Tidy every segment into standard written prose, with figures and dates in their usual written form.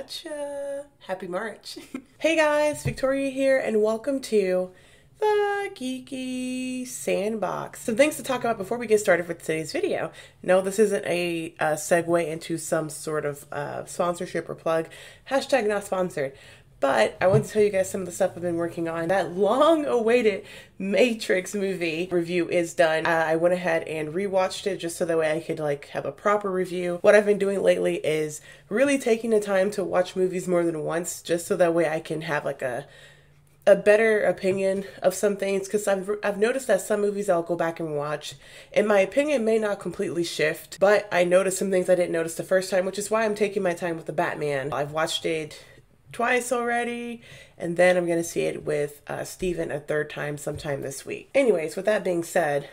Gotcha. Happy March. Hey guys, Victoria here, and welcome to the Geeky Sandbox. Some things to talk about before we get started with today's video. No, this isn't a segue into some sort of sponsorship or plug. Hashtag not sponsored. But I want to tell you guys some of the stuff I've been working on. That long-awaited Matrix movie review is done. I went ahead and rewatched it just so that way I could have a proper review. What I've been doing lately is really taking the time to watch movies more than once, just so that way I can have a better opinion of some things, because I've noticed that some movies I'll go back and watch and my opinion may not completely shift, but I noticed some things I didn't notice the first time, which is why I'm taking my time with the Batman. I've watched it twice already, and then I'm gonna see it with Steven a third time sometime this week. Anyways, with that being said,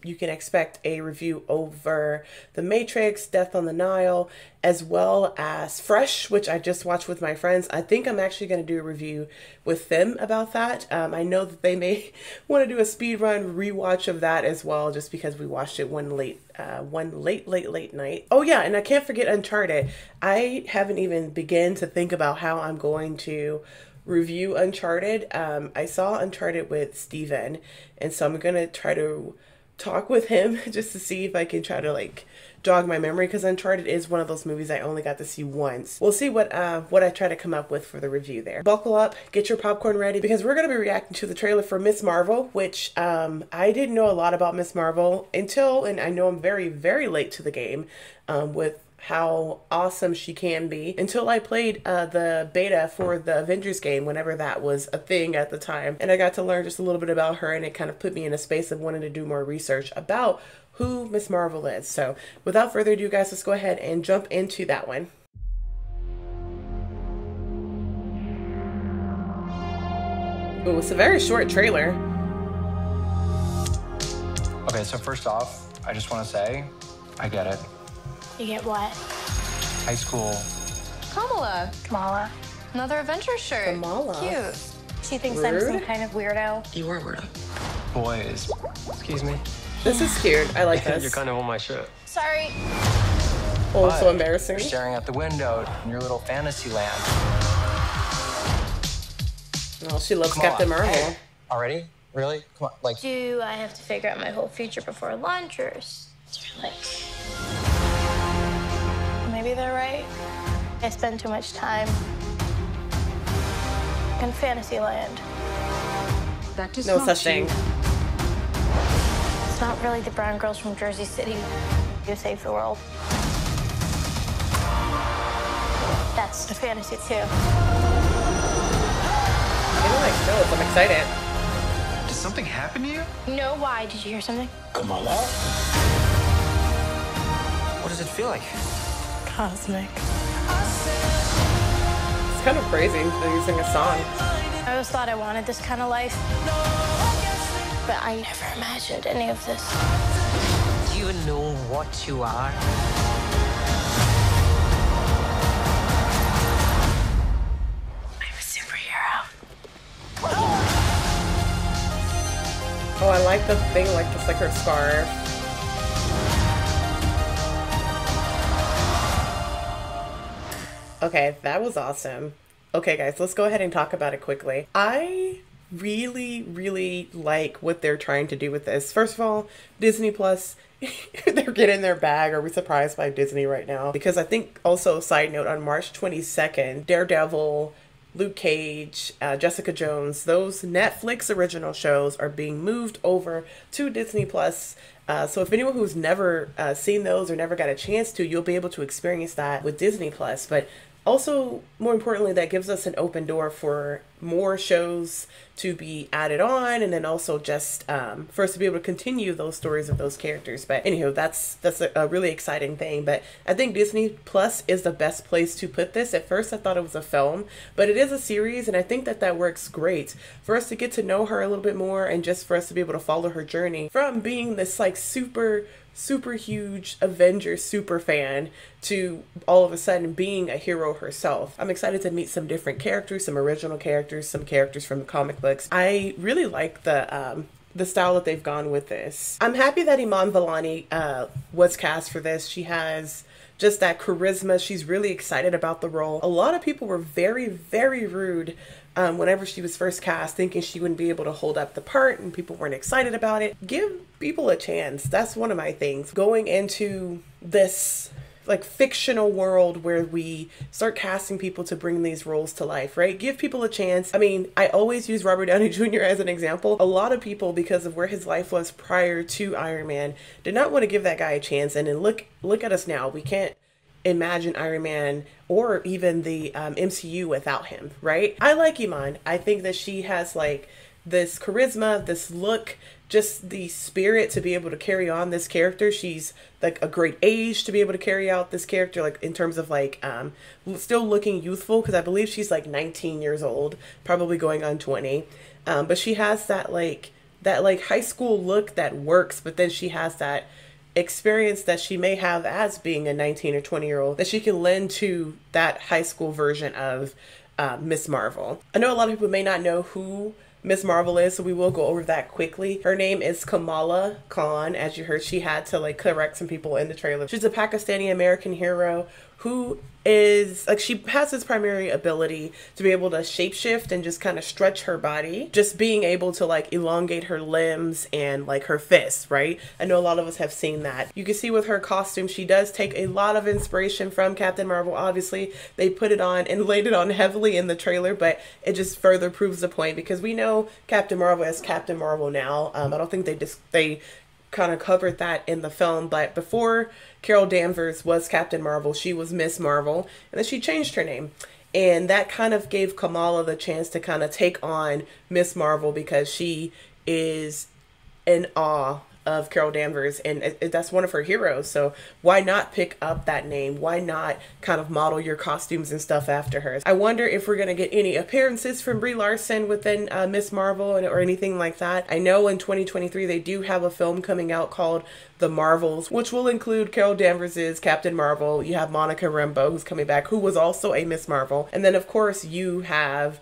you can expect a review over The Matrix, Death on the Nile, as well as Fresh, which I just watched with my friends. I think I'm actually gonna do a review with them about that. I know that they may want to do a speed run rewatch of that as well, just because we watched it one late night. Oh yeah, and I can't forget Uncharted. I haven't even begun to think about how I'm going to review Uncharted. I saw Uncharted with Steven, and so I'm gonna try to talk with him just to see if I can try to jog my memory, because Uncharted is one of those movies I only got to see once. We'll see what I try to come up with for the review there. Buckle up, get your popcorn ready, because we're going to be reacting to the trailer for Miss Marvel, which I didn't know a lot about Miss Marvel until, and I know I'm very, very late to the game with how awesome she can be, until I played the beta for the Avengers game, whenever that was a thing at the time, and I got to learn just a little bit about her, and it kind of put me in a space of wanting to do more research about who Miss Marvel is. So without further ado, guys, let's go ahead and jump into that one. Oh, it's a very short trailer. Okay, so first off, I just want to say, I get it. You get what? High school. Kamala. Another Avengers shirt. Kamala. Cute. She thinks I'm some kind of weirdo. You are a weirdo. Boys. Excuse me. This is cute. I like this. You're kind of on my shirt. Sorry. Oh, But so embarrassing. You're staring out the window in your little fantasy land. Oh, she loves Come Captain on. Marvel. Hey, already? Really? Come on, Do I have to figure out my whole future before lunch, or is there maybe they're right? I spend too much time in Fantasyland. No such thing. It's not really the brown girls from Jersey City who save the world. That's the fantasy too. I'm excited. Did something happen to you? No, why? Did you hear something? Kamala? What does it feel like? Cosmic. It's kind of crazy they're using a song. I always thought I wanted this kind of life, but I never imagined any of this. Do you know what you are? I'm a superhero. Oh, I like the thing, just like her scarf. Okay, that was awesome. Okay, guys, let's go ahead and talk about it quickly. I really, really like what they're trying to do with this. First of all, Disney Plus, they're getting their bag. Are we surprised by Disney right now? Because I think, also, side note, on March 22nd, Daredevil, Luke Cage, Jessica Jones, those Netflix original shows are being moved over to Disney Plus. So if anyone who's never seen those or never got a chance to, you'll be able to experience that with Disney Plus. But also, more importantly, that gives us an open door for more shows to be added on, and then also just for us to be able to continue those stories of those characters. But anywho, that's a really exciting thing. But I think Disney Plus is the best place to put this. At first, I thought it was a film, but it is a series, and I think that works great for us to get to know her a little bit more, and just for us to be able to follow her journey from being this super huge Avengers super fan to all of a sudden being a hero herself. I'm excited to meet some different characters, some original characters, some characters from the comic books. I really like the the style that they've gone with this. I'm happy that Iman Vellani was cast for this. She has just that charisma. She's really excited about the role. A lot of people were very, very rude whenever she was first cast, thinking she wouldn't be able to hold up the part, and people weren't excited about it. Give people a chance. That's one of my things. Going into this like fictional world where we start casting people to bring these roles to life, right? Give people a chance. I mean, I always use Robert Downey Jr. as an example. A lot of people, because of where his life was prior to Iron Man, did not want to give that guy a chance. And then look at us now. We can't imagine Iron Man or even the MCU without him, right? I like Iman. I think that she has like this charisma, this look, just the spirit to be able to carry on this character. She's like a great age to be able to carry out this character, like in terms of like still looking youthful, because I believe she's like 19 years old, probably going on 20. But she has that like high school look that works, but then she has that experience that she may have as being a 19 or 20-year-old that she can lend to that high school version of Miss Marvel. I know a lot of people may not know who Miss Marvel is, so we will go over that quickly. Her name is Kamala Khan. As you heard, she had to like correct some people in the trailer. She's a Pakistani American hero who is like, she has this primary ability to be able to shapeshift and just kind of stretch her body, just being able to like elongate her limbs and like her fists, right? I know a lot of us have seen that. You can see with her costume, she does take a lot of inspiration from Captain Marvel. Obviously, they put it on and laid it on heavily in the trailer, but it just further proves the point, because we know Captain Marvel as Captain Marvel now. I don't think they kind of covered that in the film, but before Carol Danvers was Captain Marvel, she was Miss Marvel, and then she changed her name. And that kind of gave Kamala the chance to kind of take on Miss Marvel, because she is in awe of Carol Danvers, and that's one of her heroes. So why not pick up that name? Why not kind of model your costumes and stuff after her? I wonder if we're going to get any appearances from Brie Larson within Miss Marvel or anything like that. I know in 2023 they do have a film coming out called The Marvels, which will include Carol Danvers' Captain Marvel. You have Monica Rambeau, who's coming back, who was also a Miss Marvel. And then of course you have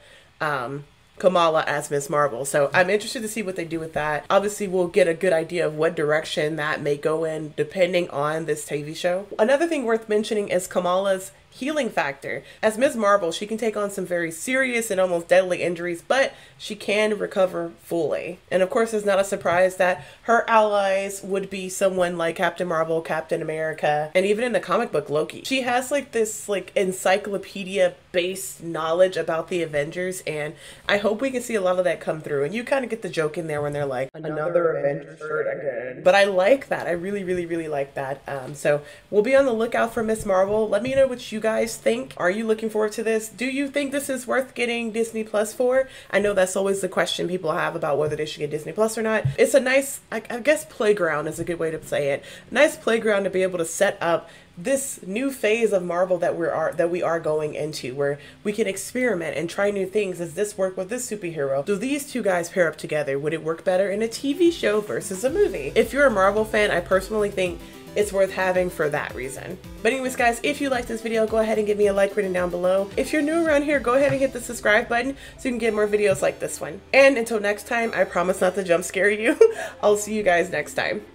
Kamala as Miss Marvel. So I'm interested to see what they do with that. Obviously, we'll get a good idea of what direction that may go in depending on this TV show. Another thing worth mentioning is Kamala's healing factor. As Ms. Marvel, she can take on some very serious and almost deadly injuries, but she can recover fully. And of course, it's not a surprise that her allies would be someone like Captain Marvel, Captain America, and even in the comic book, Loki. She has like this like encyclopedia-based knowledge about the Avengers, and I hope we can see a lot of that come through. And you kind of get the joke in there when they're like, another Avengers shirt again. But I like that. I really, really, really like that. So we'll be on the lookout for Ms. Marvel. Let me know what you guys think. Are you looking forward to this? Do you think this is worth getting Disney Plus for? I know that's always the question people have about whether they should get Disney Plus or not. It's a nice, I guess playground is a good way to say it. Nice playground to be able to set up this new phase of Marvel that we are going into, where we can experiment and try new things. Does this work with this superhero? Do these two guys pair up together? Would it work better in a TV show versus a movie? If you're a Marvel fan, I personally think it's worth having for that reason. But anyways, guys, if you like this video, go ahead and give me a like written down below. If you're new around here, go ahead and hit the subscribe button so you can get more videos like this one. And until next time, I promise not to jump scare you. I'll see you guys next time.